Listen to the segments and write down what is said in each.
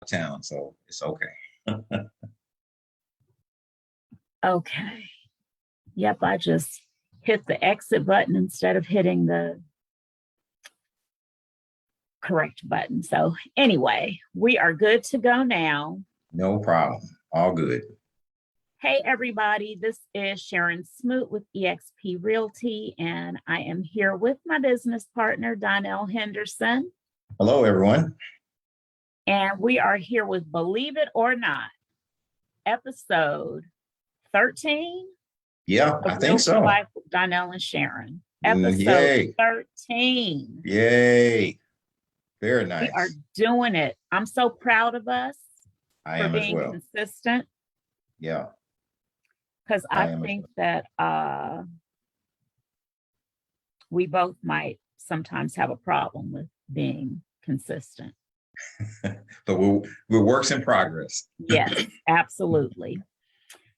town, so it's okay. Okay. Yep, I just hit the exit button instead of hitting the correct button. So anyway, we are good to go now. No problem. All good. Hey, everybody. This is Sharon Smoot with eXp Realty, and I am here with my business partner, Donell Henderson. Hello, everyone. And we are here with Believe It or Not, episode 13. Yeah, I think so. Realtor Life with Donell and Sharon. Episode Yay. 13. Yay. Very nice. We are doing it. I'm so proud of us for being consistent. Yeah. Because I think that we both might sometimes have a problem with being consistent. But we're works in progress. Yes, absolutely.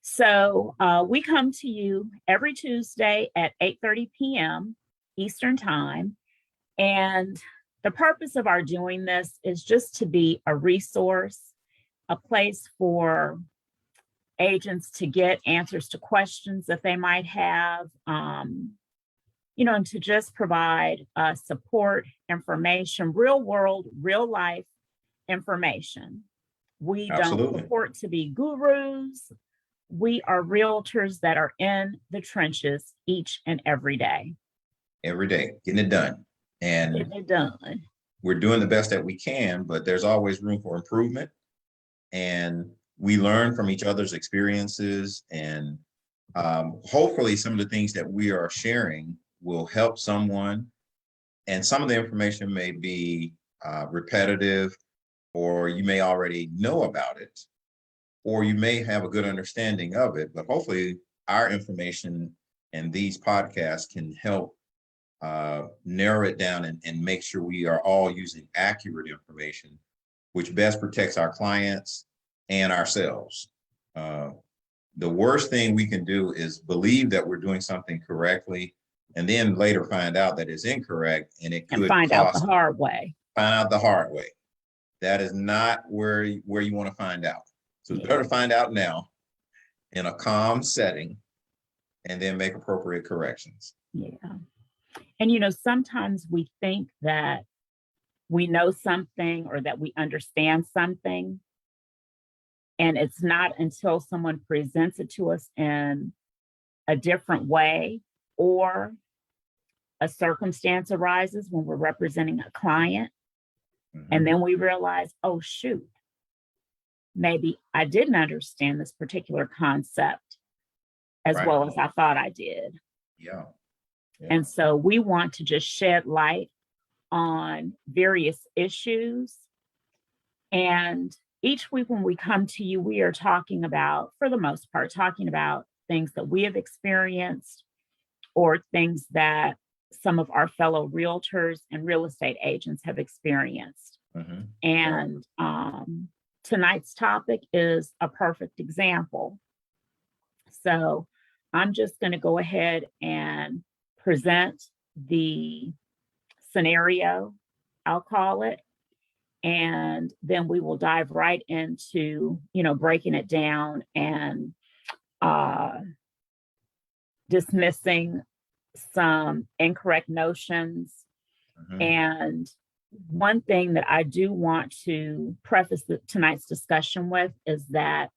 So we come to you every Tuesday at 8:30 p.m. Eastern Time. And the purpose of our doing this is just to be a resource, a place for agents to get answers to questions that they might have, and to just provide support, information, real world, real life information. We don't purport to be gurus. We are realtors that are in the trenches each and every day. Every day, getting it done. And getting it done. We're doing the best that we can, but there's always room for improvement. And we learn from each other's experiences, and hopefully some of the things that we are sharing will help someone. And some of the information may be repetitive, or you may already know about it, or you may have a good understanding of it, but hopefully our information and these podcasts can help narrow it down and make sure we are all using accurate information, which best protects our clients and ourselves. The worst thing we can do is believe that we're doing something correctly and then later find out that it's incorrect, and it could find out the hard way. Find out the hard way. That is not where you want to find out. So it's better to find out now in a calm setting and then make appropriate corrections. Yeah. And sometimes we think that we know something or that we understand something. And it's not until someone presents it to us in a different way, or a circumstance arises when we're representing a client. Mm-hmm. And then we realize, oh, shoot, maybe I didn't understand this particular concept as well as I thought I did. Yeah. And so we want to just shed light on various issues. And each week when we come to you, we are talking about, for the most part, things that we have experienced or things that some of our fellow realtors and real estate agents have experienced. Mm-hmm. And tonight's topic is a perfect example. So I'm just going to go ahead and present the scenario, I'll call it, and then we will dive right into, breaking it down and dismissing some incorrect notions. Mm-hmm. And one thing that I do want to preface tonight's discussion with is that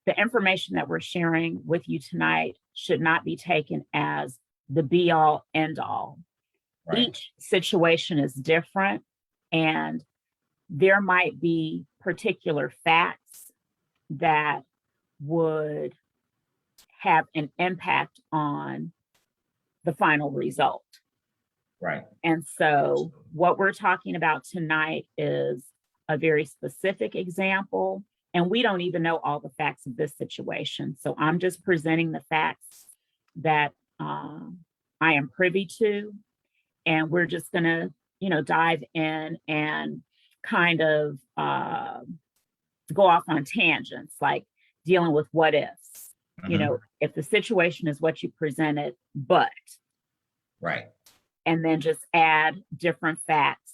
the information that we're sharing with you tonight should not be taken as the be all end all. Right. Each situation is different, and there might be particular facts that would have an impact on the final result. Right. And so what we're talking about tonight is a very specific example, and we don't even know all the facts of this situation. So I'm just presenting the facts that I am privy to, and we're just going to, dive in and kind of go off on tangents, like dealing with what ifs. Mm-hmm. If the situation is what you presented, but. Right. And then just add different facts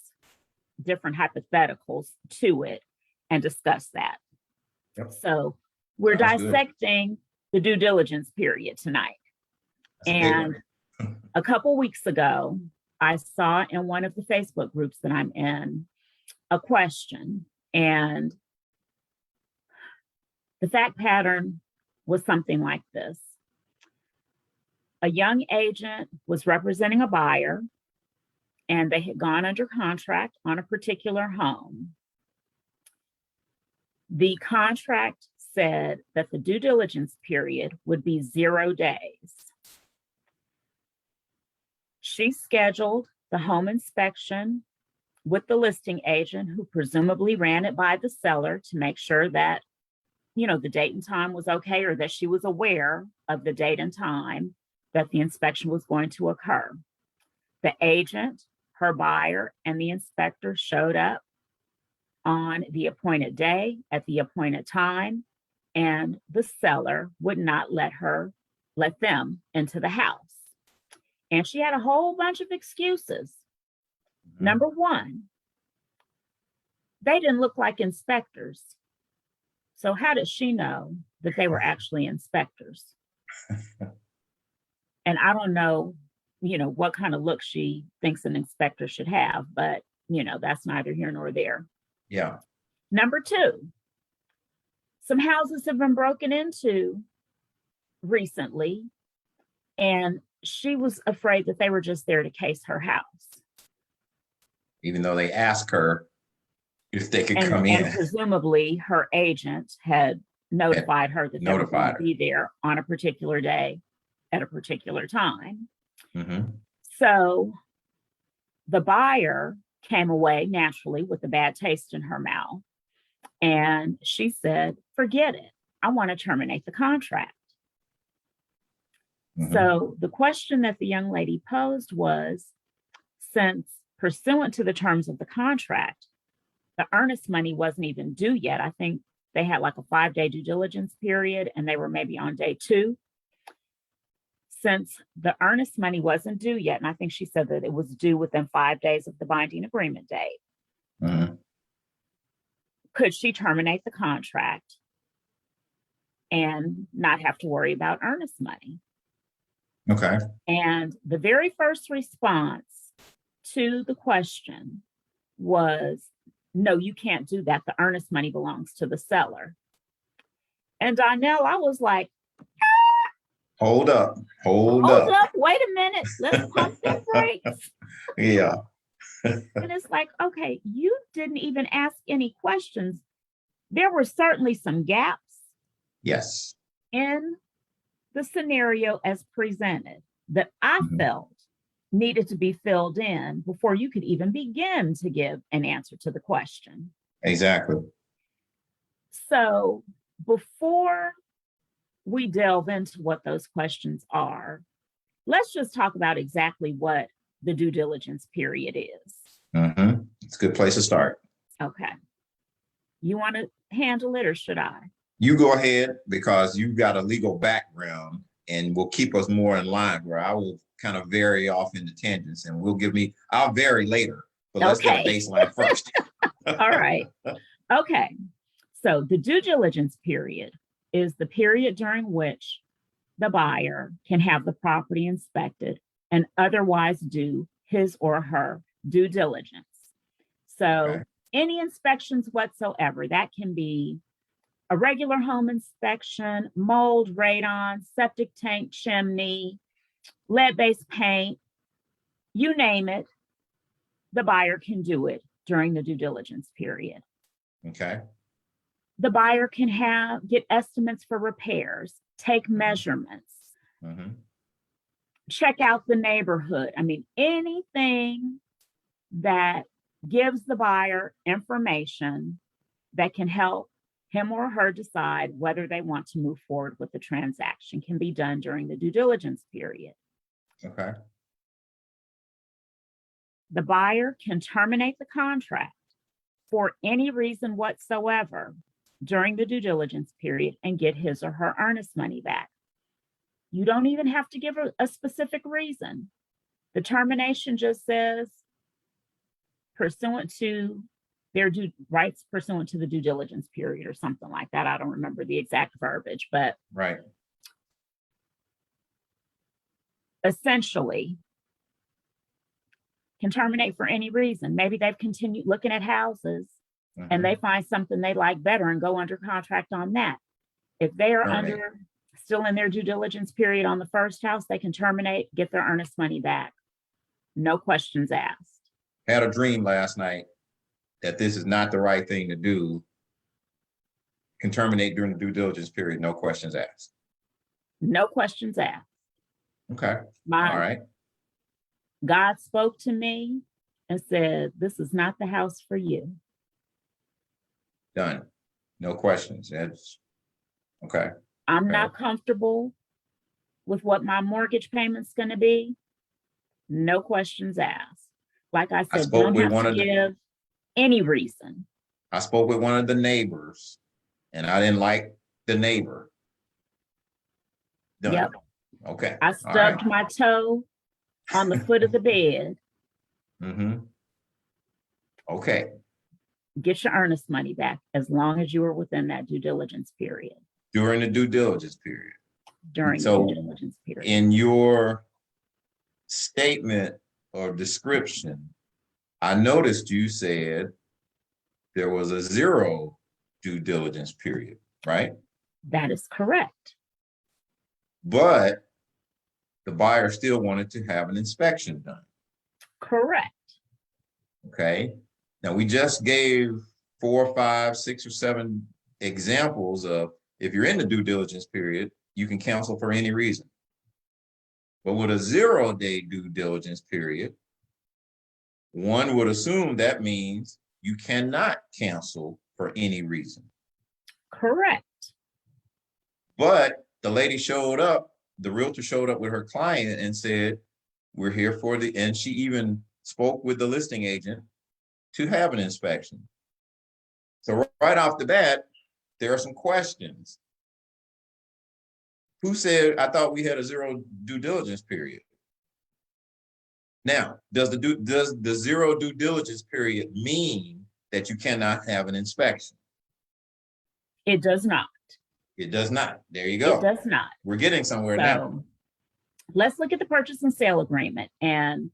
different hypotheticals to it and discuss that. Yep. So we're Sounds good. dissecting the due diligence period tonight. That's a big one. And a couple weeks ago, I saw in one of the Facebook groups that I'm in a question, and the fact pattern was something like this. A young agent was representing a buyer, and they had gone under contract on a particular home. The contract said that the due diligence period would be 0 days. She scheduled the home inspection with the listing agent, who presumably ran it by the seller to make sure that, the date and time was okay, or that she was aware of the date and time that the inspection was going to occur. The agent, her buyer, and the inspector showed up on the appointed day at the appointed time, and the seller would not let them into the house. And she had a whole bunch of excuses. Mhm. Number one, they didn't look like inspectors. So how did she know that they were actually inspectors? And I don't know, what kind of look she thinks an inspector should have, but, that's neither here nor there. Yeah. Number two, some houses have been broken into recently, and she was afraid that they were just there to case her house. Even though they asked her if they could come And in. presumably her agent had notified her that they were going to be there on a particular day at a particular time. Mm-hmm. So the buyer came away naturally with a bad taste in her mouth. And she said, forget it. I want to terminate the contract. Mm-hmm. So the question that the young lady posed was, since pursuant to the terms of the contract, the earnest money wasn't even due yet. I think they had like a 5-day due diligence period, and they were maybe on day 2. Since the earnest money wasn't due yet, and I think she said that it was due within 5 days of the binding agreement date, Mm-hmm. could she terminate the contract and not have to worry about earnest money? Okay. And the very first response to the question was, no, you can't do that. The earnest money belongs to the seller. And Donell, I was like, Hold up. hold up, wait a minute, let's pump the brakes. Yeah. And it's like, okay, you didn't even ask any questions. There were certainly some gaps Yes. in the scenario as presented that I Mhm. felt needed to be filled in before you could even begin to give an answer to the question. Exactly. So before we delve into what those questions are, let's just talk about exactly what the due diligence period is. Mm-hmm. It's a good place to start. Okay. You want to handle it, or should I? You go ahead, because you've got a legal background and will keep us more in line, where I will kind of vary off into tangents, and I'll vary later, but let's get a baseline first. All right. Okay. So the due diligence period is the period during which the buyer can have the property inspected and otherwise do his or her due diligence. So Okay. any inspections whatsoever, that can be a regular home inspection, mold, radon, septic tank, chimney, lead-based paint, you name it, the buyer can do it during the due diligence period. Okay. The buyer can get estimates for repairs, take measurements, Mm-hmm. check out the neighborhood. I mean, anything that gives the buyer information that can help him or her decide whether they want to move forward with the transaction can be done during the due diligence period. Okay. The buyer can terminate the contract for any reason whatsoever during the due diligence period and get his or her earnest money back. You don't even have to give a specific reason. The termination just says, pursuant to their due rights pursuant to the due diligence period or something like that. I don't remember the exact verbiage, but Right. essentially can terminate for any reason. Maybe they've continued looking at houses and they find something they like better and go under contract on that. If they are Terminate. still in their due diligence period on the first house, they can terminate, get their earnest money back. No questions asked. Had a dream last night that this is not the right thing to do. Can terminate during the due diligence period, no questions asked. No questions asked. Okay. All right. God spoke to me and said, this is not the house for you. Done. No questions. That's okay. I'm not comfortable with what my mortgage payment's going to be. No questions asked. Like I said, don't have to give any reason. I spoke with one of the neighbors and I didn't like the neighbor. Done. Yep. Okay. I stubbed my toe on the foot of the bed. Okay. Get your earnest money back as long as you are within that due diligence period. During the due diligence period. During the due diligence period. In your statement or description, I noticed you said there was a 0 due diligence period, right? That is correct. But the buyer still wanted to have an inspection done. Correct. Okay. Now we just gave 4, 5, 6, or 7 examples of if you're in the due diligence period, you can cancel for any reason. But with a 0-day due diligence period, one would assume that means you cannot cancel for any reason. Correct. But the lady showed up, the realtor showed up with her client and said, we're here for and she even spoke with the listing agent to have an inspection. So right off the bat, there are some questions. Who said, I thought we had a 0 due diligence period? Now, does the 0 due diligence period mean that you cannot have an inspection? It does not. It does not. There you go. It does not. We're getting somewhere now. Let's look at the purchase and sale agreement. And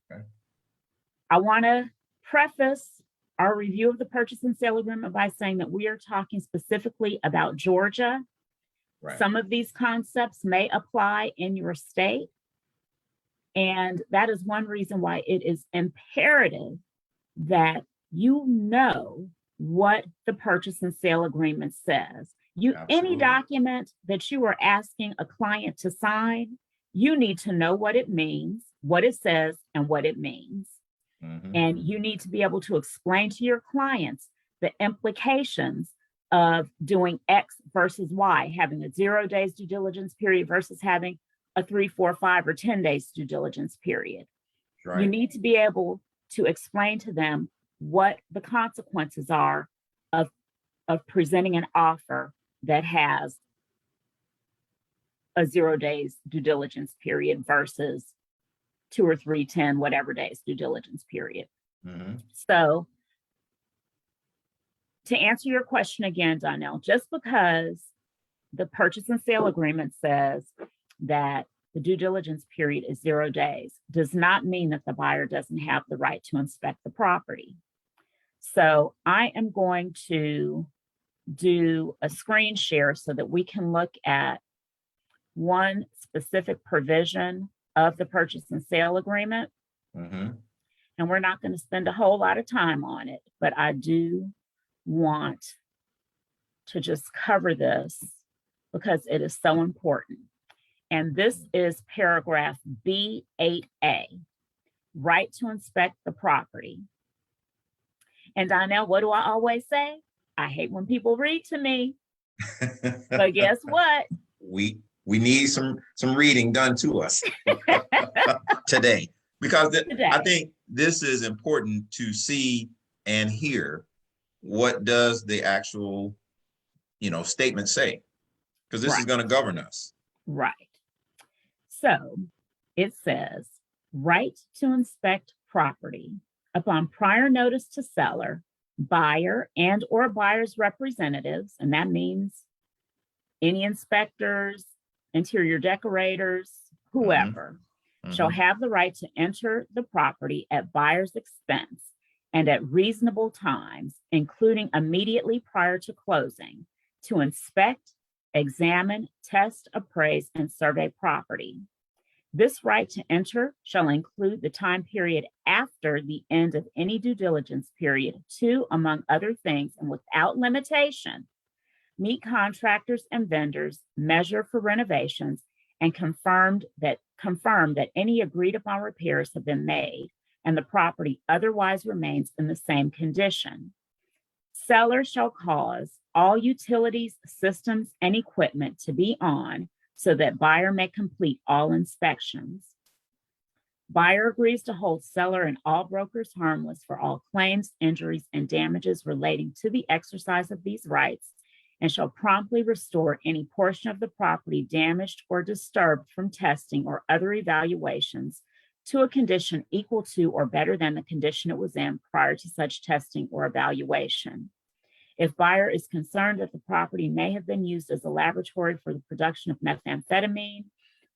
I want to preface our review of the purchase and sale agreement by saying that we are talking specifically about Georgia. Right. Some of these concepts may apply in your state. And that is one reason why it is imperative that you know what the purchase and sale agreement says. Any document that you are asking a client to sign, you need to know what it means, what it says, and what it means. And you need to be able to explain to your clients the implications of doing X versus Y, having a 0 days due diligence period versus having a 3, 4, 5, or 10 days due diligence period. Right. You need to be able to explain to them what the consequences are of presenting an offer that has a 0 days due diligence period versus 2 or 3, 10, whatever days due diligence period. So to answer your question again, Donell, just because the purchase and sale agreement says that the due diligence period is 0 days does not mean that the buyer doesn't have the right to inspect the property. So I am going to do a screen share so that we can look at one specific provision of the purchase and sale agreement. And we're not going to spend a whole lot of time on it, but I do want to just cover this because it is so important. And this is paragraph B8A, right to inspect the property. And Donell, what do I always say? I hate when people read to me, but guess what? We need some reading done to us today, because I think this is important to see and hear. What does the actual, statement say? Because this is going to govern us. Right. So it says, right to inspect property upon prior notice to seller, buyer and or buyer's representatives, and that means any inspectors, interior decorators, whoever, shall have the right to enter the property at buyer's expense and at reasonable times, including immediately prior to closing, to inspect, examine, test, appraise, and survey property. This right to enter shall include the time period after the end of any due diligence period to, among other things, and without limitation, meet contractors and vendors, measure for renovations, and confirm that any agreed upon repairs have been made and the property otherwise remains in the same condition. Seller shall cause all utilities, systems, and equipment to be on so that buyer may complete all inspections. Buyer agrees to hold seller and all brokers harmless for all claims, injuries, and damages relating to the exercise of these rights, and shall promptly restore any portion of the property damaged or disturbed from testing or other evaluations to a condition equal to or better than the condition it was in prior to such testing or evaluation. If buyer is concerned that the property may have been used as a laboratory for the production of methamphetamine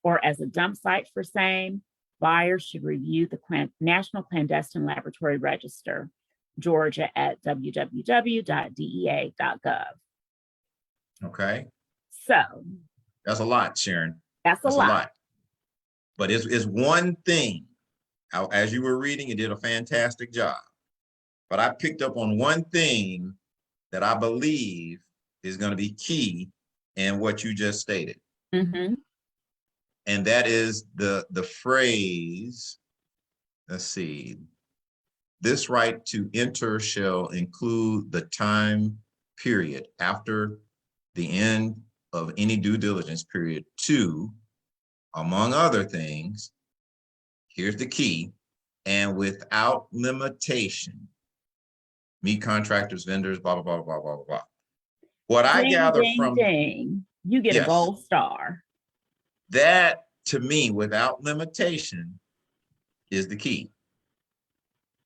or as a dump site for same, buyer should review the National Clandestine Laboratory Register, Georgia, at www.dea.gov. Okay. So that's a lot, Sharon. That's a lot. But it's one thing. As you were reading, you did a fantastic job. But I picked up on one thing that I believe is going to be key in what you just stated. And that is the phrase, let's see, this right to enter shall include the time period after the end of any due diligence period to, among other things, here's the key, and without limitation, meet contractors, vendors, blah, blah, blah, blah, blah, blah, blah. What I gather from- ding. You get a gold star. That, to me, without limitation, is the key.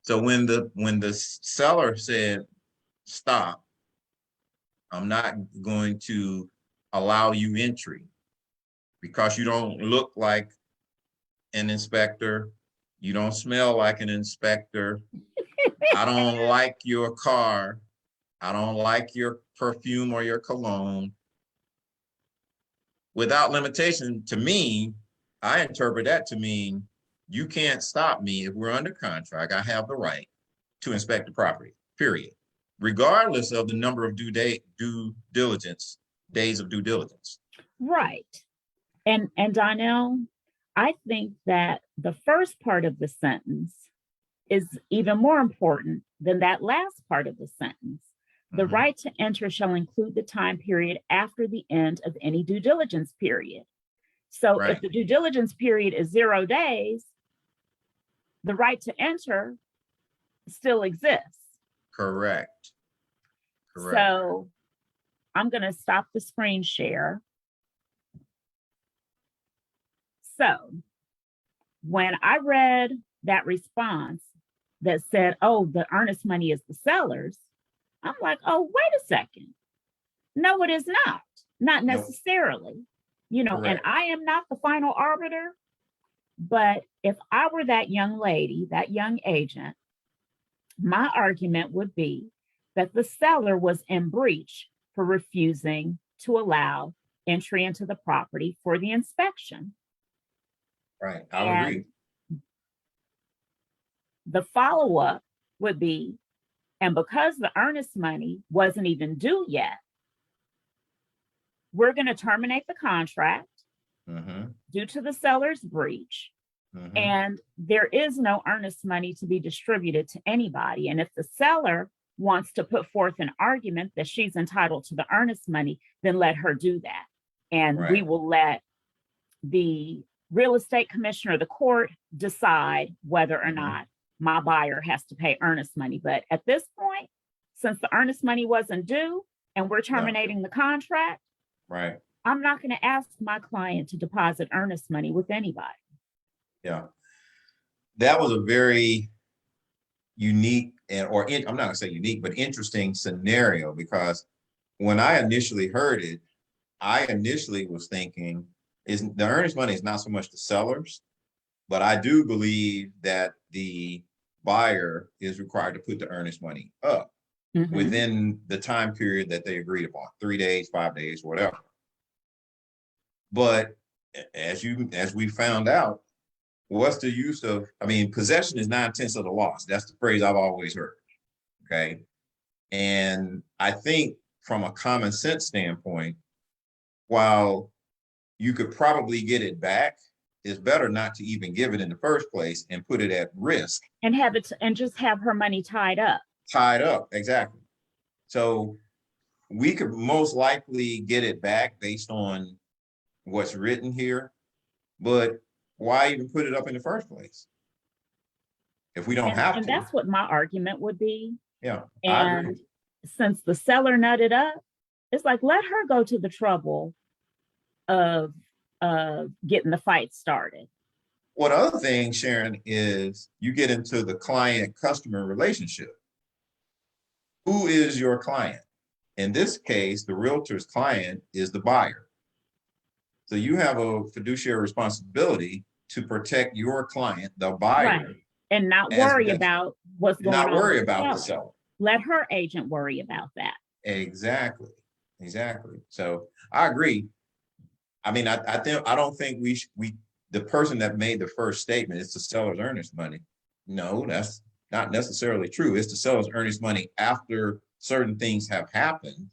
So when the seller said, stop, I'm not going to allow you entry because you don't look like an inspector, you don't smell like an inspector, I don't like your car, I don't like your perfume or your cologne. Without limitation, to me, I interpret that to mean you can't stop me if we're under contract. I have the right to inspect the property, period, regardless of the number of due diligence, days of due diligence. Right. And Donell, I think that the first part of the sentence is even more important than that last part of the sentence. The right to enter shall include the time period after the end of any due diligence period. So if the due diligence period is 0 days, the right to enter still exists. Correct. So I'm going to stop the screen share. So when I read that response that said, oh, the earnest money is the seller's, I'm like, oh, wait a second. No, it is not necessarily, and I am not the final arbiter. But if I were that young lady, that young agent, my argument would be that the seller was in breach for refusing to allow entry into the property for the inspection. Right, I would agree. The follow-up would be, and because the earnest money wasn't even due yet, we're going to terminate the contract due to the seller's breach. And there is no earnest money to be distributed to anybody. And if the seller wants to put forth an argument that she's entitled to the earnest money, then let her do that. And we will let the real estate commissioner or the court decide whether or not my buyer has to pay earnest money. But at this point, since the earnest money wasn't due and we're terminating the contract, I'm not going to ask my client to deposit earnest money with anybody. Yeah, that was a very unique I'm not gonna say unique, but interesting scenario, because when I initially heard it, I initially was thinking is the earnest money is not so much the sellers, but I do believe that the buyer is required to put the earnest money up within the time period that they agreed upon, 3 days, 5 days, whatever. But as we found out, what's the use of, I mean, possession is 9/10 of the loss. That's the phrase I've always heard. Okay. And I think from a common sense standpoint, while you could probably get it back, it's better not to even give it in the first place and put it at risk. And have it and just have her money tied up. Tied up, exactly. So we could most likely get it back based on what's written here, but why even put it up in the first place if we don't have And to? that's what my argument would be. Yeah. And since the seller nutted up, it's like, let her go to the trouble of getting the fight started. What other thing, Sharon, is you get into the client-customer relationship. Who is your client? In this case, the realtor's client is the buyer. So you have a fiduciary responsibility to protect your client, the buyer. Right. And not worry about what's going on. Not worry about the seller. Let her agent worry about that. Exactly. So I agree. I mean, I don't think the person that made the first statement, it's the seller's earnest money. No, that's not necessarily true. It's the seller's earnest money after certain things have happened.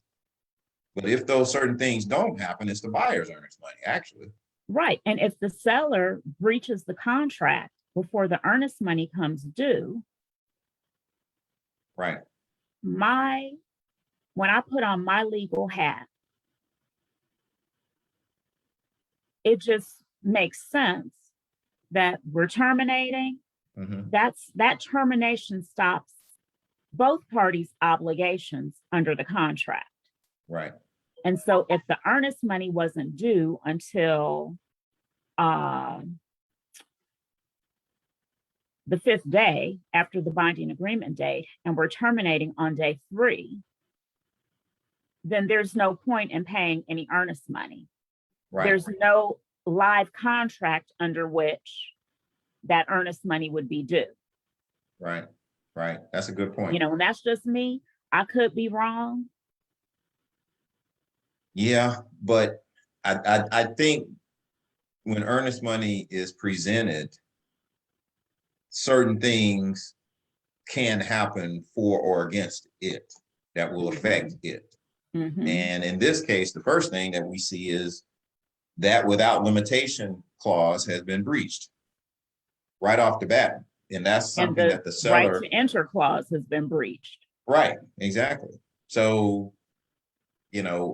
But if those certain things don't happen, it's the buyer's earnest money, actually. Right. And if the seller breaches the contract before the earnest money comes due, right. When I put on my legal hat, it just makes sense that we're terminating. That termination stops both parties' obligations under the contract. Right. And so if the earnest money wasn't due until the 5th day after the binding agreement date, and we're terminating on day 3, then there's no point in paying any earnest money. Right. There's no live contract under which that earnest money would be due. Right. That's a good point. And that's just me. I could be wrong. Yeah, but I think when earnest money is presented, certain things can happen for or against it that will affect it. And in this case, the first thing that we see is that without limitation clause has been breached right off the bat. And that's something that the seller— right to enter clause has been breached. Right, exactly. So,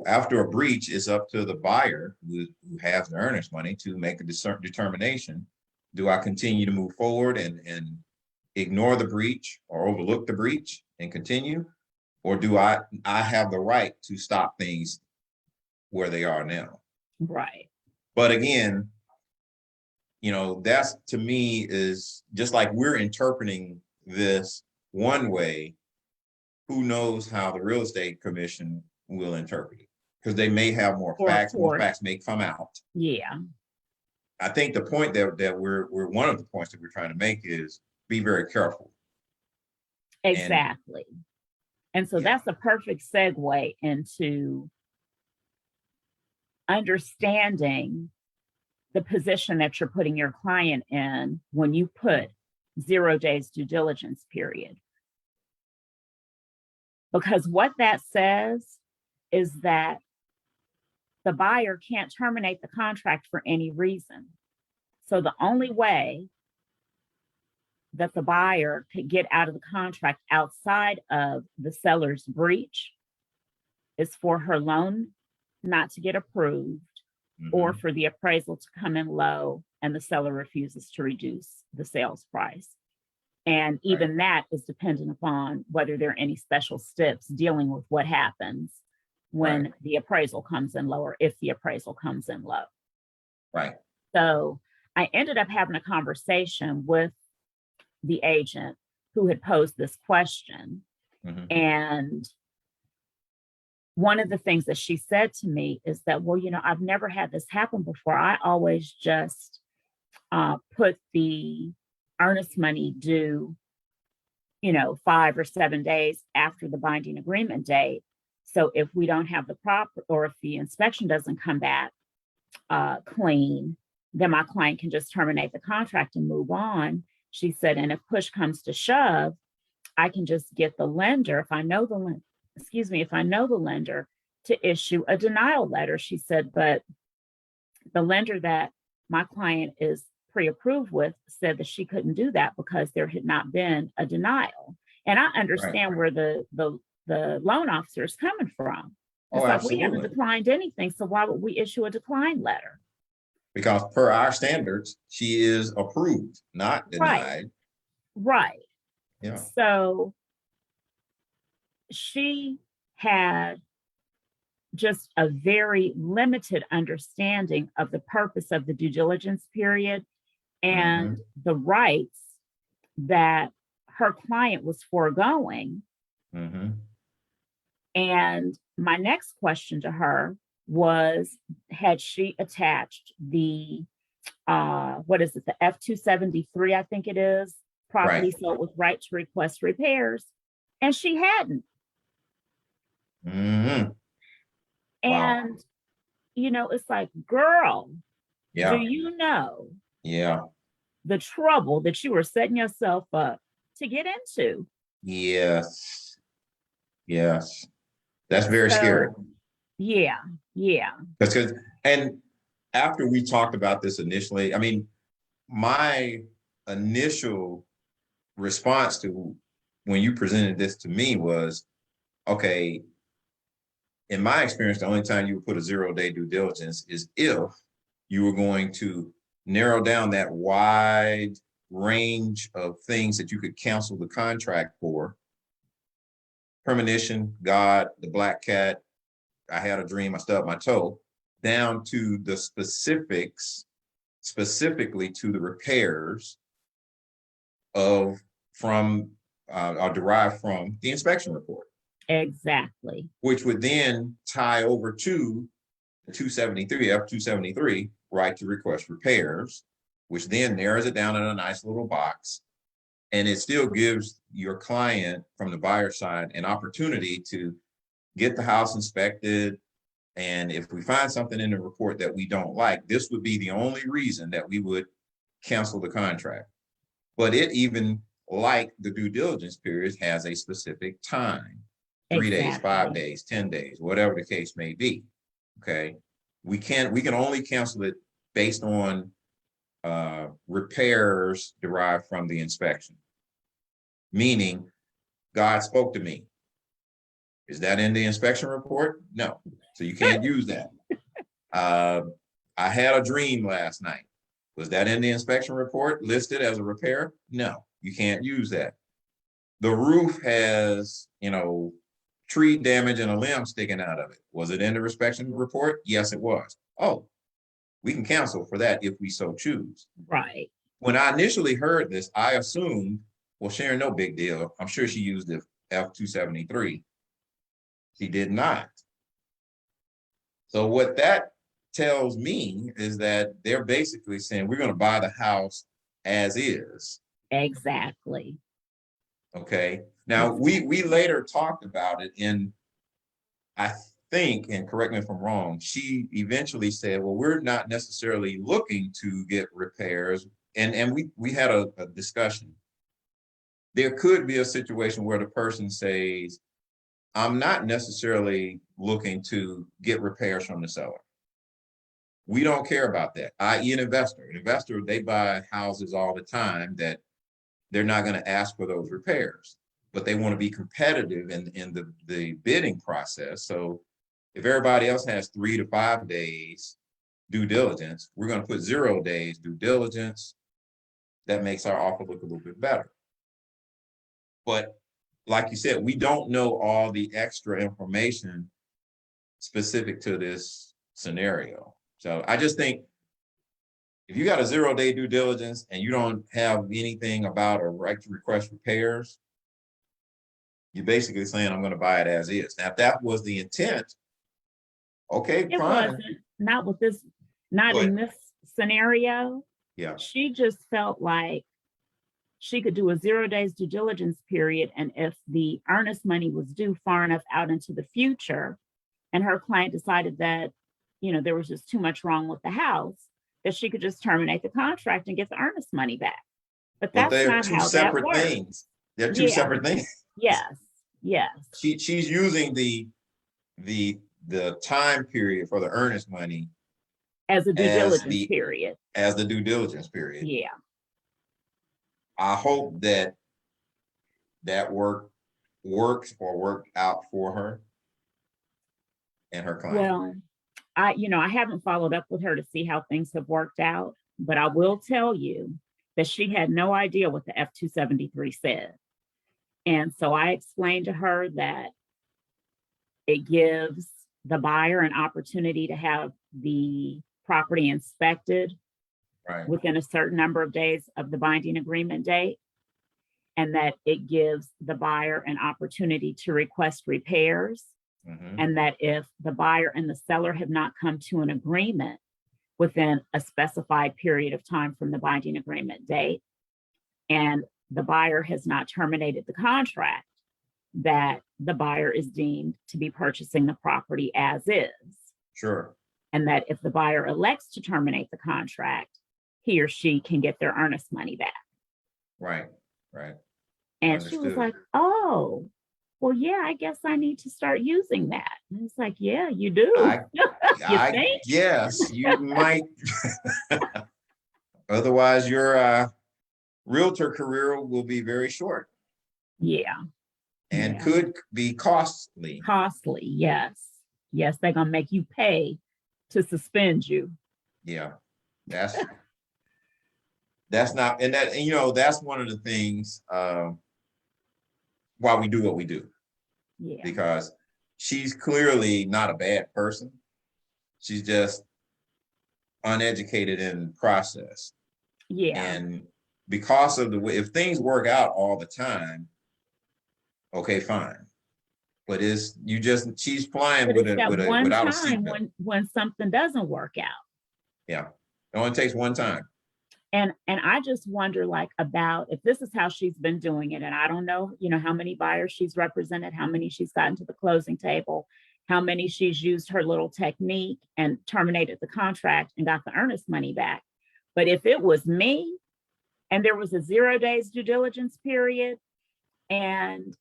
after a breach, it's up to the buyer who has the earnest money to make a determination. Do I continue to move forward and ignore the breach or overlook the breach and continue? Or do I have the right to stop things where they are now? Right. But again, that's, to me, is just like we're interpreting this one way. Who knows how the real estate commission will interpret it? Because they may have more facts. More facts may come out. Yeah. I think the point that we're one of the points that we're trying to make is be very careful. Exactly. And so that's a perfect segue into understanding the position that you're putting your client in when you put 0 days due diligence period. Because what that says is that the buyer can't terminate the contract for any reason. So the only way that the buyer could get out of the contract outside of the seller's breach is for her loan not to get approved, or for the appraisal to come in low and the seller refuses to reduce the sales price. And even that is dependent upon whether there are any special steps dealing with what happens when the appraisal comes in low, or if the appraisal comes in low. Right. So I ended up having a conversation with the agent who had posed this question. Mhm. And one of the things that she said to me is that, well, I've never had this happen before. I always just put the earnest money due, 5 or 7 days after the binding agreement date. So if we don't have the proper, or if the inspection doesn't come back clean, then my client can just terminate the contract and move on. She said, and if push comes to shove, I can just get the lender, if I know the lender, to issue a denial letter. She said, but the lender that my client is pre-approved with said that she couldn't do that because there had not been a denial. And I Right. understand where the loan officer is coming from. Oh, It's like, we haven't absolutely. declined anything, so why would we issue a decline letter? Because per our standards, she is approved, not Right, denied. right. Yeah. So she had just a very limited understanding of the purpose of the due diligence period and Mhm. the rights that her client was foregoing. Mhm. And my next question to her was, had she attached the what is it, the F-273, I think it is, property Right. sold with right to request repairs? And she hadn't. Mhm. Wow. And it's like, girl, do Yeah. you know Yeah. the trouble that you were setting yourself up to get into? Yes. Yes. That's very scary. So, yeah, yeah, Because, and after we talked about this initially, I mean, my initial response to when you presented this to me was, okay, in my experience, the only time you would put a 0-day due diligence is if you were going to narrow down that wide range of things that you could cancel the contract for. Premonition, God, the black cat, I had a dream, I stubbed my toe, down to the specifics, specifically to the repairs of from are derived from the inspection report, exactly. which would then tie over to the 273, F-273, right to request repairs, which then narrows it down in a nice little box. And it still gives your client from the buyer side an opportunity to get the house inspected. And if we find something in the report that we don't like, this would be the only reason that we would cancel the contract. But it even, like the due diligence period, has a specific time, 3 days, 5 Exactly. days, 10 days, whatever the case may be. Okay. We can only cancel it based on repairs derived from the inspection. Meaning, God spoke to me. Is that in the inspection report? No. So you can't use that. I had a dream last night. Was that in the inspection report listed as a repair? No, you can't use that. The roof has, tree damage and a limb sticking out of it. Was it in the inspection report? Yes, it was. Oh, we can cancel for that if we so choose. Right. When I initially heard this, I assumed, well, Sharon, no big deal. I'm sure she used the F-273. She did not. So what that tells me is that they're basically saying we're going to buy the house as is. Exactly. Okay. Now Exactly. we later talked about it, and I think, and correct me if I'm wrong, she eventually said, well, we're not necessarily looking to get repairs. And we had a discussion. There could be a situation where the person says, I'm not necessarily looking to get repairs from the seller. We don't care about that, i.e. an investor. An investor, they buy houses all the time that they're not going to ask for those repairs, but they want to be competitive in the bidding process. So if everybody else has 3 to 5 days due diligence, we're going to put 0 days due diligence. That makes our offer look a little bit better. But like you said, we don't know all the extra information specific to this scenario. So I just think if you got a 0-day due diligence and you don't have anything about a right to request repairs, you're basically saying, I'm going to buy it as is. Now, if that was the intent, okay, It fine. wasn't, not with this, not But in this scenario. yeah, She just felt like she could do a 0 days due diligence period. And if the earnest money was due far enough out into the future, and her client decided that, there was just too much wrong with the house, that she could just terminate the contract and get the earnest money back. But but that's they're not two how that separate works. things. They're two Yeah, separate things. yes, yes. She's using the time period for the earnest money As a due as diligence period. the due diligence period. Yeah. I hope that works or worked out for her and her client. Well, I haven't followed up with her to see how things have worked out, but I will tell you that she had no idea what the F-273 said. And so I explained to her that it gives the buyer an opportunity to have the property inspected Right. within a certain number of days of the binding agreement date, and that it gives the buyer an opportunity to request repairs, and that if the buyer and the seller have not come to an agreement within a specified period of time from the binding agreement date, and the buyer has not terminated the contract, that the buyer is deemed to be purchasing the property as is. Sure. And that if the buyer elects to terminate the contract, he or she can get their earnest money back. Right. Right. And Understood. she was like, oh, well, yeah, I guess I need to start using that. And it's like, yeah, you do. You think? Yes, you might. Otherwise, your realtor career will be very short Yeah. and Yeah. could be costly. Costly. Yes. Yes. They're going to make you pay to suspend you. Yeah. That's not, and that's one of the things why we do what we do. Yeah. Because she's clearly not a bad person. She's just uneducated in process. Yeah. And because of the way, if things work out all the time, okay, fine. But she's flying But with it's that one without a time seatbelt. when something doesn't work out. Yeah. It only takes one time. And I just wonder, like, about if this is how she's been doing it, and I don't know, how many buyers she's represented, how many she's gotten to the closing table, how many she's used her little technique and terminated the contract and got the earnest money back. But if it was me and there was a 0 days due diligence period and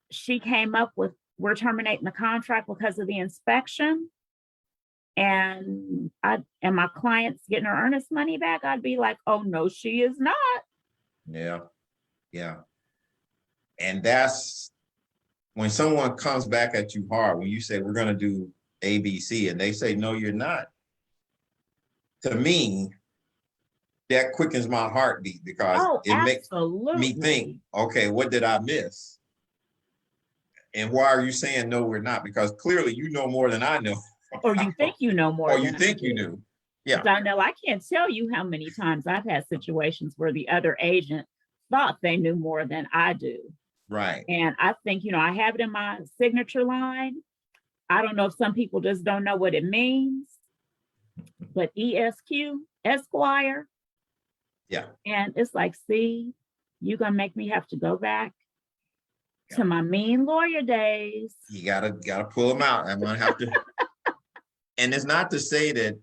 she came up with, we're terminating the contract because of the inspection, and my client's getting her earnest money back, I'd be like, oh no, she is not. Yeah. Yeah. And that's when someone comes back at you hard, when you say we're going to do ABC and they say, no, you're not. To me, that quickens my heartbeat because it makes me think, okay, what did I miss? And why are you saying no, we're not? Because clearly you know more than I know. Or you think you know more. Or you think you do. Yeah. Donell, I can't tell you how many times I've had situations where the other agent thought they knew more than I do. Right. And I think, I have it in my signature line. I don't know if some people just don't know what it means, but ESQ, Esquire. Yeah. And it's like, see, you're going to make me have to go back to my mean lawyer days. You gotta pull them out. I'm gonna have to. And it's not to say that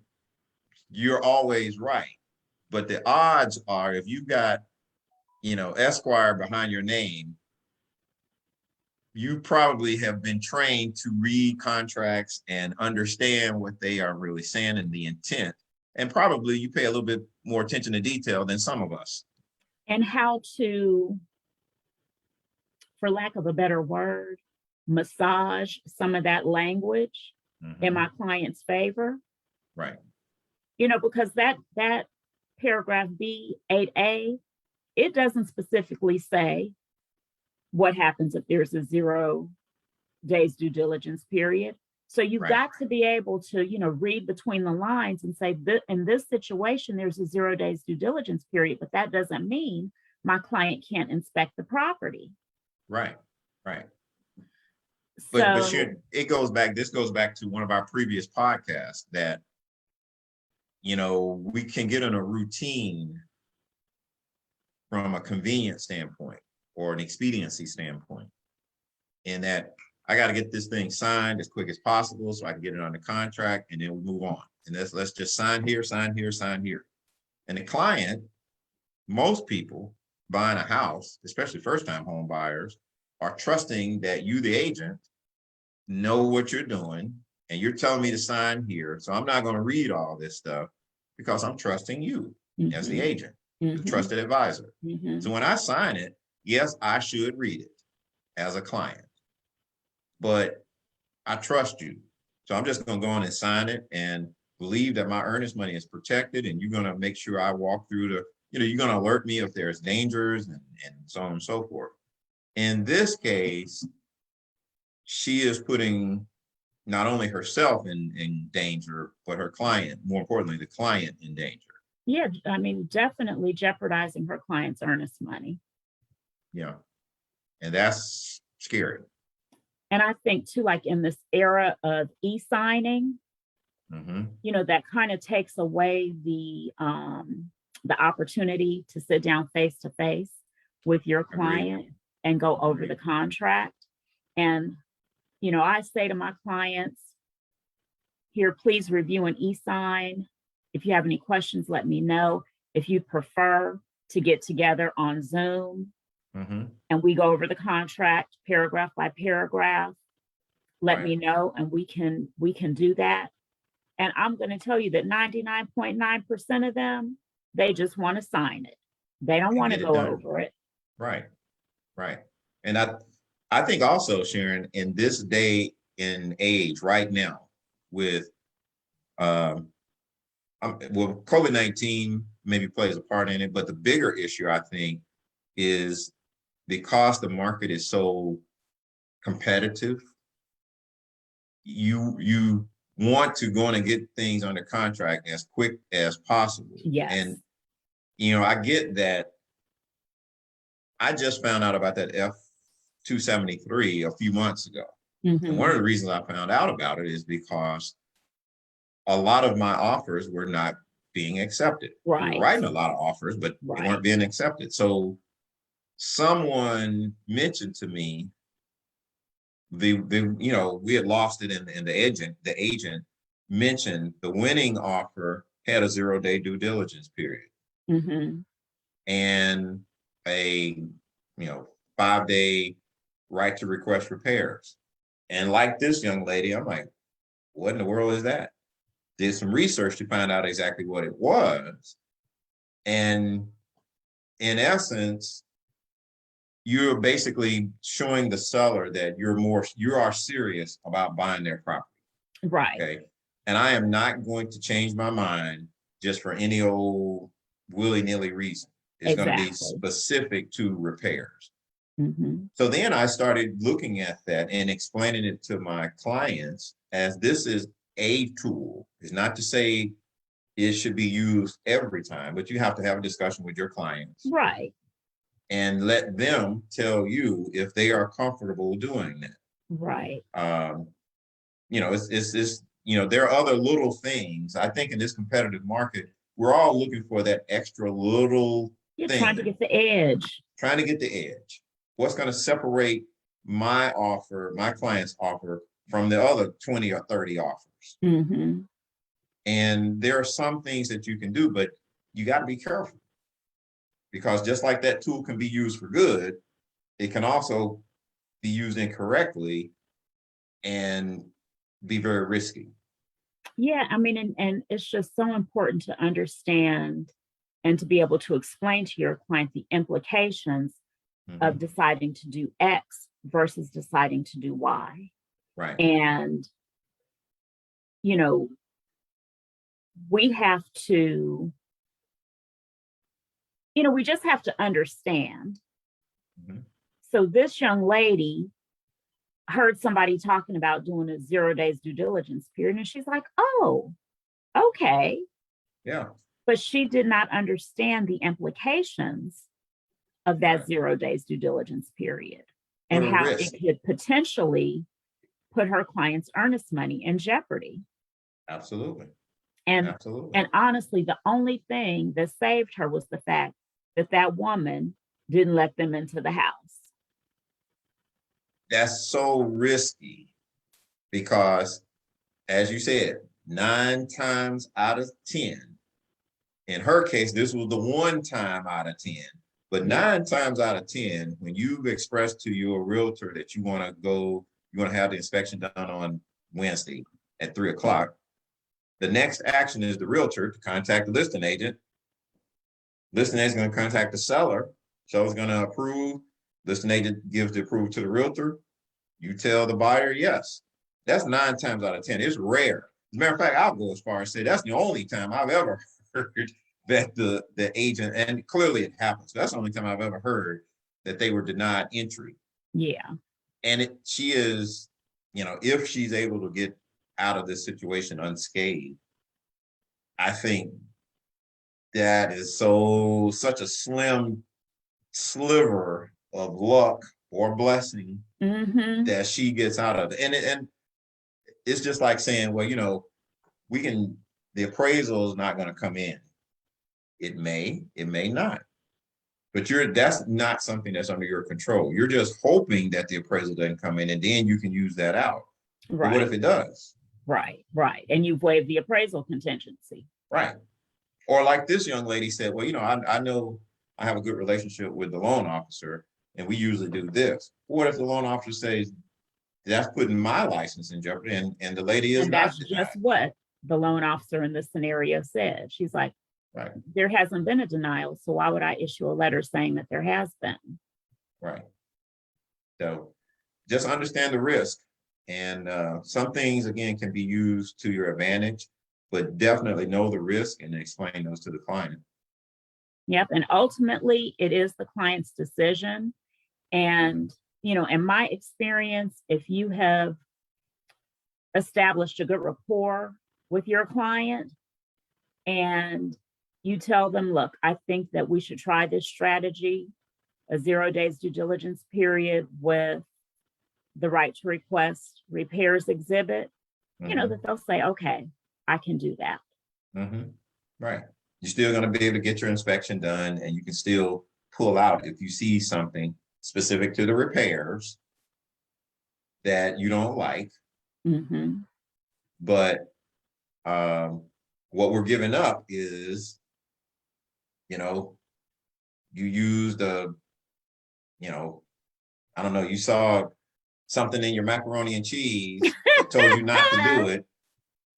you're always right, but the odds are if you've got, Esquire behind your name, you probably have been trained to read contracts and understand what they are really saying and the intent. And probably you pay a little bit more attention to detail than some of us. And how to, for lack of a better word, massage some of that language in my client's favor. Right. Because that paragraph B, 8A, it doesn't specifically say what happens if there's a 0 days due diligence period. So you've Right. got to be able to, read between the lines and say that in this situation, there's a 0 days due diligence period, but that doesn't mean my client can't inspect the property. Right. Right. But So, Sharon, this goes back to one of our previous podcasts that, we can get in a routine from a convenience standpoint or an expediency standpoint, in that I got to get this thing signed as quick as possible so I can get it under contract, and then we move on. And let's just sign here, sign here, sign here. And the client, most people buying a house, especially first-time home buyers, are trusting that you, the agent, know what you're doing, and you're telling me to sign here. So I'm not going to read all this stuff because I'm trusting you as the agent, the trusted advisor. So when I sign it, yes, I should read it as a client, but I trust you. So I'm just going to go on and sign it and believe that my earnest money is protected, and you're going to make sure I walk through you're going to alert me if there's dangers and so on and so forth. In this case, she is putting not only herself in danger, but her client, more importantly, the client, in danger. yeah, I mean, definitely jeopardizing her client's earnest money. Yeah. And that's scary. And I think too, like in this era of e-signing, that kind of takes away the opportunity to sit down face to face with your client and go over the contract. And, I say to my clients, here, please review an e-sign. If you have any questions, let me know. If you prefer to get together on Zoom and we go over the contract paragraph by paragraph, let me know, and we can do that. And I'm going to tell you that 99.9% of them, they just want to sign it. They don't want to go over it. Right. Right. And I think also, Sharon, in this day and age right now, with COVID-19 maybe plays a part in it, but the bigger issue, I think, is because the market is so competitive, you want to go in and get things under contract as quick as possible. Yes. And, I get that. I just found out about that F-273 a few months ago. And one of the reasons I found out about it is because a lot of my offers were not being accepted. Right. We were writing a lot of offers, but they weren't being accepted. So someone mentioned to me we had lost it, in the agent mentioned the winning offer had a 0 day due diligence period and a 5-day right to request repairs. And like this young lady, I'm like, what in the world is that? Did some research to find out exactly what it was. And in essence, you're basically showing the seller that you are serious about buying their property. Right. Okay. And I am not going to change my mind just for any old willy-nilly reason. It's going to be specific to repairs. So then I started looking at that and explaining it to my clients as this is a tool. It's not to say it should be used every time, but you have to have a discussion with your clients. Right. And let them tell you if they are comfortable doing that. Right. It's there are other little things. I think in this competitive market, we're all looking for that extra little thing. Trying to get the edge. Trying to get the edge. What's going to separate my client's offer from the other 20 or 30 offers? And there are some things that you can do, but you got to be careful. Because just like that tool can be used for good, it can also be used incorrectly and be very risky. Yeah, I mean, and it's just so important to understand and to be able to explain to your client the implications of deciding to do X versus deciding to do Y. Right. And, we have to, we just have to understand. So this young lady, heard somebody talking about doing a 0 days due diligence period. And she's like, oh, okay. Yeah. But she did not understand the implications of that Right. 0 days due diligence period Or and the how risk. it could potentially put her client's earnest money in jeopardy. Absolutely. And Absolutely. and honestly, the only thing that saved her was the fact that that woman didn't let them into the house. That's so risky because, as you said, 9 times out of 10, in her case, this was the 1 time out of 10. But Yeah. 9 times out of 10, when you've expressed to your realtor that you want to have the inspection done on Wednesday at 3 o'clock, the next action is the realtor to contact the listing agent. Listing agent is going to contact the seller. Seller's going to approve. Listing agent gives the approval to the realtor. You tell the buyer yes. That's 9 times out of 10. It's rare. As a matter of fact, I'll go as far as say that's the only time I've ever heard that the agent, and clearly it happens. That's the only time I've ever heard that they were denied entry. Yeah. And she is, if she's able to get out of this situation unscathed, I think that is such a slim sliver of luck or blessing that she gets out of it. And it's just like saying, well, the appraisal is not going to come in. It may not. But that's not something that's under your control. You're just hoping that the appraisal doesn't come in, and then you can use that out. Right. But what if it does? Right. And you've waived the appraisal contingency. Right. Or like this young lady said, well, I know I have a good relationship with the loan officer, and we usually do this. What if the loan officer says, that's putting my license in jeopardy, and the lady is not that's denied. Just what the loan officer in this scenario said. She's like, right, there hasn't been a denial, so why would I issue a letter saying that there has been? Right. So just understand the risk, and some things, again, can be used to your advantage, but definitely know the risk and explain those to the client. Yep. And ultimately, it is the client's decision. And, in my experience, if you have established a good rapport with your client and you tell them, look, I think that we should try this strategy, a 0 days due diligence period with the right to request repairs exhibit, that they'll say, okay, I can do that. Right. You're still going to be able to get your inspection done, and you can still pull out if you see something specific to the repairs that you don't like. But what we're giving up is, you used I don't know, you saw something in your macaroni and cheese that told you not to do it.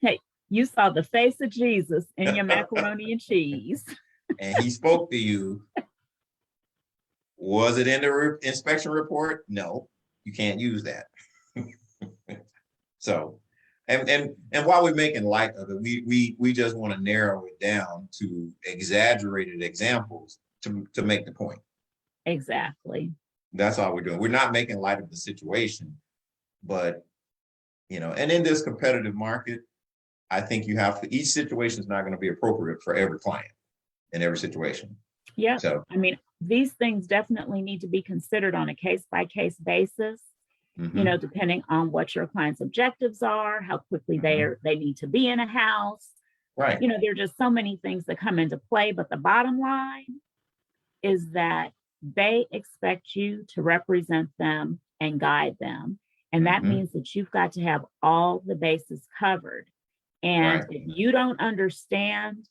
Hey, you saw the face of Jesus in your macaroni and cheese. And he spoke to you. Was it in the inspection report? No, you can't use that. So, and while we're making light of it, we just want to narrow it down to exaggerated examples to make the point. Exactly. That's all we're doing. We're not making light of the situation, but and in this competitive market, I think each situation is not going to be appropriate for every client in every situation. Yeah. So, I mean, these things definitely need to be considered on a case-by-case basis, depending on what your client's objectives are, how quickly they need to be in a house. Right. There are just so many things that come into play. But the bottom line is that they expect you to represent them and guide them. And that means that you've got to have all the bases covered. And if you don't understand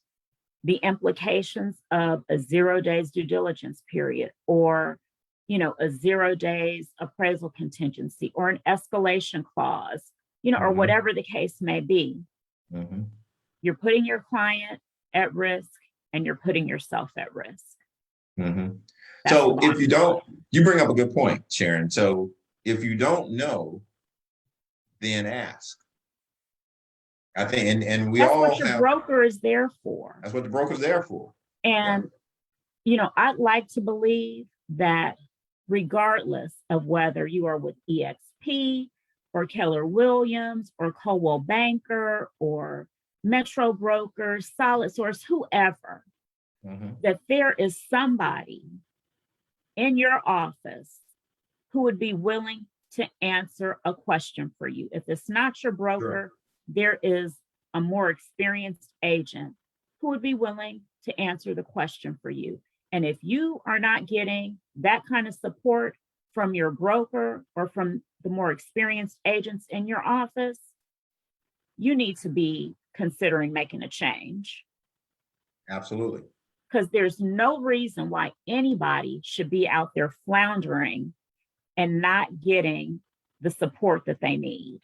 the implications of a 0 days due diligence period, or, a 0 days appraisal contingency, or an escalation clause, or whatever the case may be, you're putting your client at risk and you're putting yourself at risk. So if you bring up a good point, Sharon. So if you don't know, then ask. I think, and we that's all what your broker is there for. That's what the broker's there for. And, I'd like to believe that regardless of whether you are with EXP EXP or Keller Williams or Coldwell Banker or Metro Broker, Solid Source, whoever, that there is somebody in your office who would be willing to answer a question for you. If it's not your broker, there is a more experienced agent who would be willing to answer the question for you. And if you are not getting that kind of support from your broker or from the more experienced agents in your office, you need to be considering making a change. Absolutely. Because there's no reason why anybody should be out there floundering and not getting the support that they need.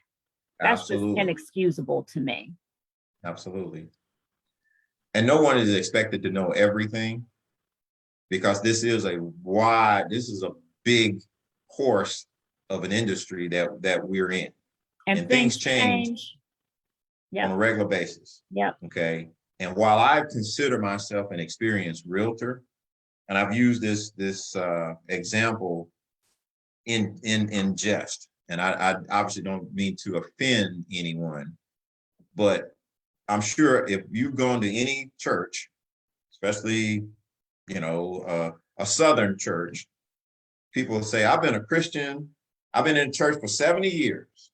That's Absolutely. just inexcusable to me. Absolutely. And no one is expected to know everything, because this is a big course of an industry that we're in. And things change on a regular basis. Okay. And while I consider myself an experienced realtor, and I've used this example in jest, and I obviously don't mean to offend anyone, but I'm sure if you've gone to any church, especially, a Southern church, people say, I've been a Christian, I've been in church for 70 years.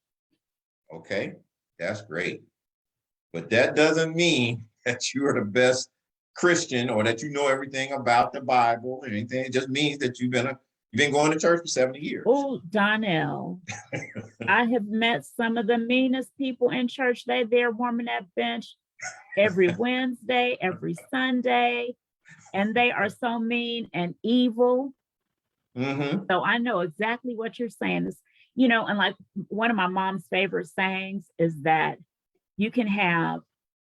Okay, that's great. But that doesn't mean that you are the best Christian or that you know everything about the Bible or anything. It just means that you've been going to church for 70 years. Oh, Donell, I have met some of the meanest people in church. They're there warming that bench every Wednesday, every Sunday, and they are so mean and evil. So I know exactly what you're saying. Is, and like one of my mom's favorite sayings is that you can have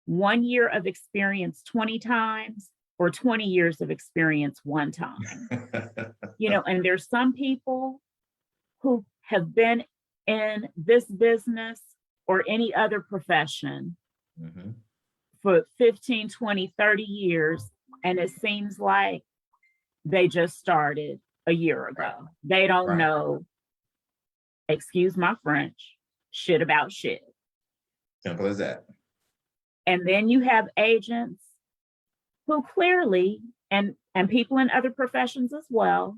1 year of experience 20 times or 20 years of experience one time. And there's some people who have been in this business or any other profession for 15, 20, 30 years. And it seems like they just started a year ago. They don't know, excuse my French, shit about shit. Simple as that. And then you have agents who clearly, and people in other professions as well,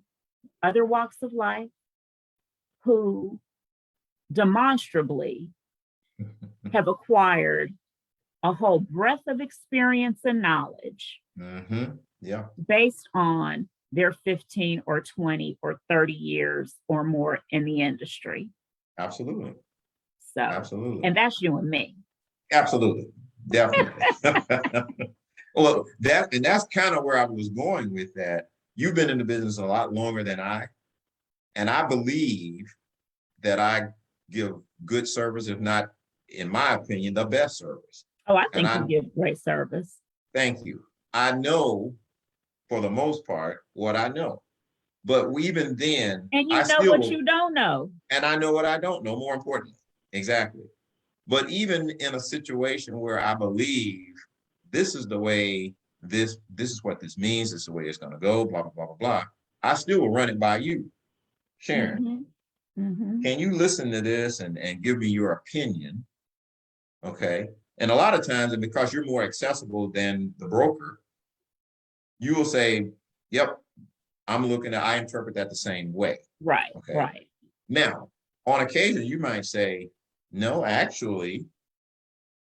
other walks of life, who demonstrably have acquired a whole breadth of experience and knowledge based on their 15 or 20 or 30 years or more in the industry. Absolutely. So, absolutely. And that's you and me. Absolutely. Definitely. Well, that's kind of where I was going with that. You've been in the business a lot longer than I, and I believe that I give good service, if not, in my opinion, the best service. Oh, I think you give great service. Thank you. I know, for the most part, what I know. But even then, and you know what you don't know. And I know what I don't know, more importantly. Exactly. But even in a situation where I believe this is the way, this is what this means, this is the way it's going to go, blah, blah, blah, blah, blah, I still will run it by you, Sharon. Can you listen to this and give me your opinion? Okay. And a lot of times, and because you're more accessible than the broker, you will say, yep, I interpret that the same way. Right. Okay. Right. Now, on occasion, you might say, no, actually,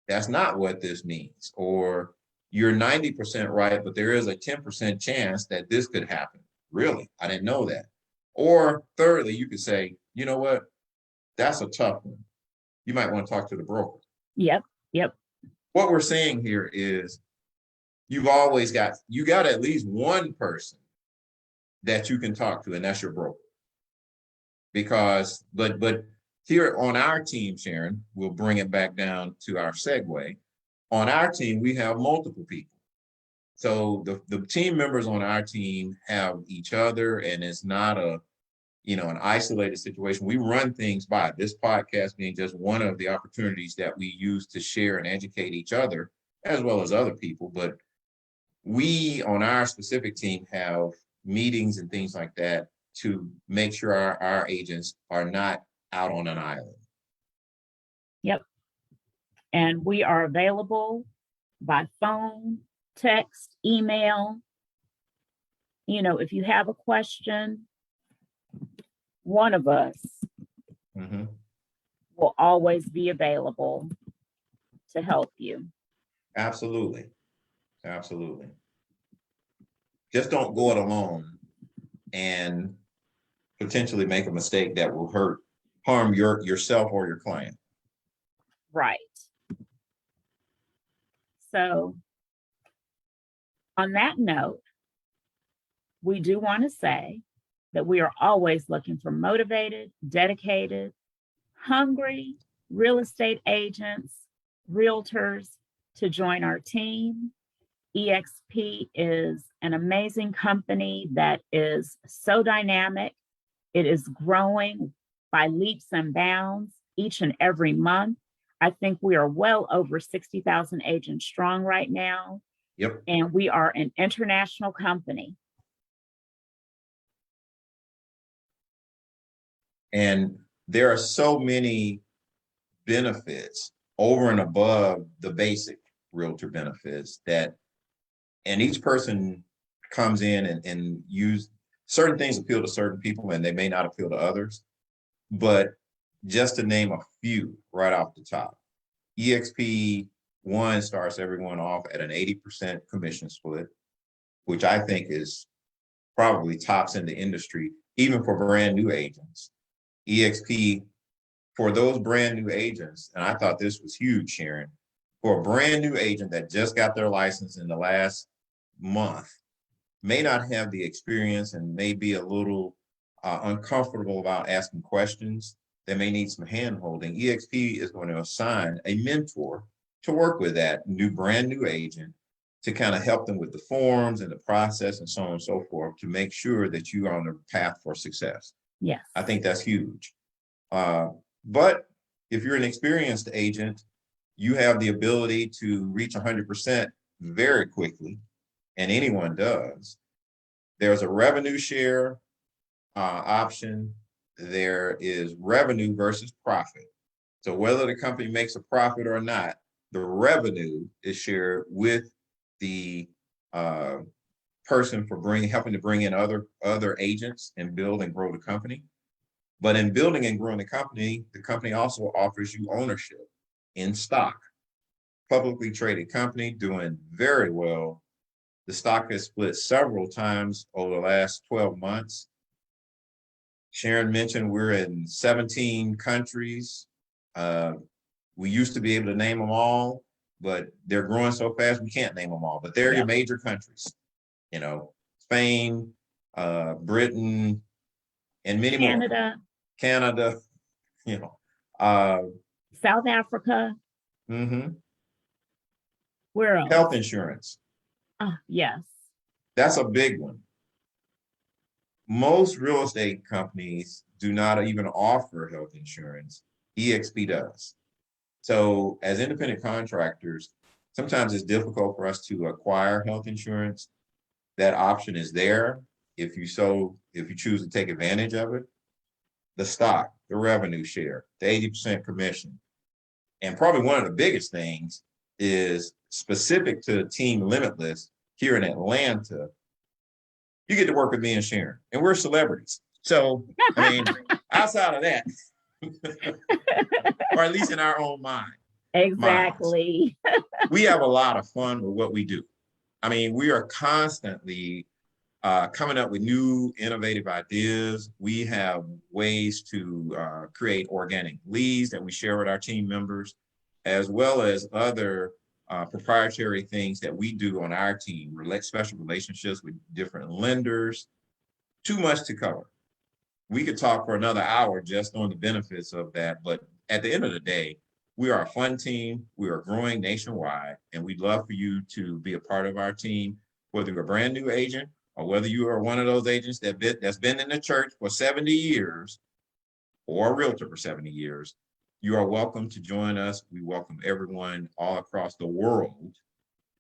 that's not what this means. Or you're 90% right, but there is a 10% chance that this could happen. Really? I didn't know that. Or thirdly, you could say, you know what? That's a tough one. You might want to talk to the broker. Yep. What we're saying here is you got at least one person that you can talk to, and that's your broker. Because, but here on our team, Sharon, we'll bring it back down to our segue. On our team, we have multiple people. So the team members on our team have each other, and it's not an isolated situation. We run things by this podcast being just one of the opportunities that we use to share and educate each other, as well as other people. But we, on our specific team, have meetings and things like that to make sure our agents are not out on an island. Yep. And we are available by phone, text, email. You know, if you have a question, one of us Mm-hmm. will always be available to help you. Absolutely. Absolutely. Just don't go it alone and potentially make a mistake that will harm yourself or your client. Right. So, on that note, we do want to say that we are always looking for motivated, dedicated, hungry real estate agents, realtors to join our team. EXP is an amazing company that is so dynamic. It is growing by leaps and bounds each and every month. I think we are well over 60,000 agents strong right now, Yep. and we are an international company. And there are so many benefits over and above the basic realtor benefits and each person comes in and use certain things appeal to certain people and they may not appeal to others. But just to name a few right off the top, EXP one starts everyone off at an 80% commission split, which I think is probably tops in the industry, even for brand new agents. EXP, for those brand new agents, and I thought this was huge, Sharon, for a brand new agent that just got their license in the last month, may not have the experience and may be a little uncomfortable about asking questions. They may need some hand holding. EXP is going to assign a mentor to work with that brand new agent to kind of help them with the forms and the process and so on and so forth to make sure that you are on the path for success. Yes. I think that's huge. But if you're an experienced agent, you have the ability to reach 100% very quickly, and anyone does. There's a revenue share option. There is revenue versus profit. So whether the company makes a profit or not, the revenue is shared with the person for helping to bring in other agents and build and grow the company. But in building and growing the company also offers you ownership in stock. Publicly traded company doing very well. The stock has split several times over the last 12 months. Sharon mentioned we're in 17 countries. We used to be able to name them all, but they're growing so fast we can't name them all. But they're your major countries, Spain, Britain, and many more. Canada, South Africa. Mm-hmm. Where else? Health insurance. Yes. That's a big one. Most real estate companies do not even offer health insurance. EXP does. So as independent contractors, sometimes it's difficult for us to acquire health insurance. That option is there if you choose to take advantage of it. The stock, the revenue share, the 80% commission. And probably one of the biggest things is specific to Team Limitless here in Atlanta. You get to work with me and Sharon, and we're celebrities. So, I mean, outside of that, or at least in our own mind. Exactly. We have a lot of fun with what we do. I mean, we are constantly coming up with new innovative ideas. We have ways to create organic leads that we share with our team members, as well as other proprietary things that we do on our team, special relationships with different lenders. Too much to cover. We could talk for another hour just on the benefits of that. But at the end of the day, we are a fun team. We are growing nationwide, and we'd love for you to be a part of our team, whether you're a brand new agent or whether you are one of those agents that's been in the church for 70 years or a realtor for 70 years. You are welcome to join us. We welcome everyone all across the world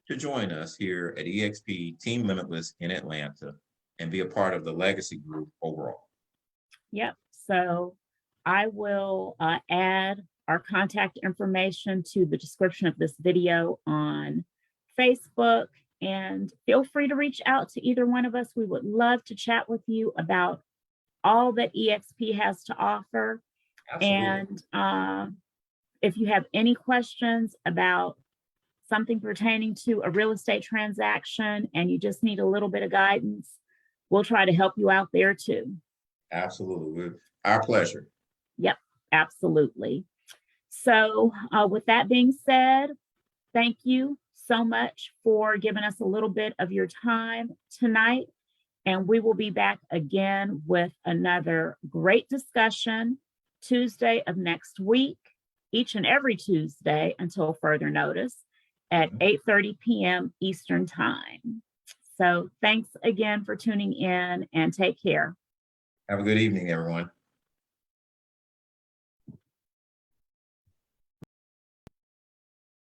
to join us here at EXP Team Limitless in Atlanta and be a part of the legacy group overall. Yep. So I will add our contact information to the description of this video on Facebook, and feel free to reach out to either one of us. We would love to chat with you about all that EXP has to offer. Absolutely. And if you have any questions about something pertaining to a real estate transaction and you just need a little bit of guidance, we'll try to help you out there too. Absolutely. Our pleasure. Yep, absolutely. So with that being said, thank you so much for giving us a little bit of your time tonight. And we will be back again with another great discussion Tuesday of next week, each and every Tuesday until further notice at 8:30 p.m. Eastern Time. So thanks again for tuning in, and take care. Have a good evening, everyone.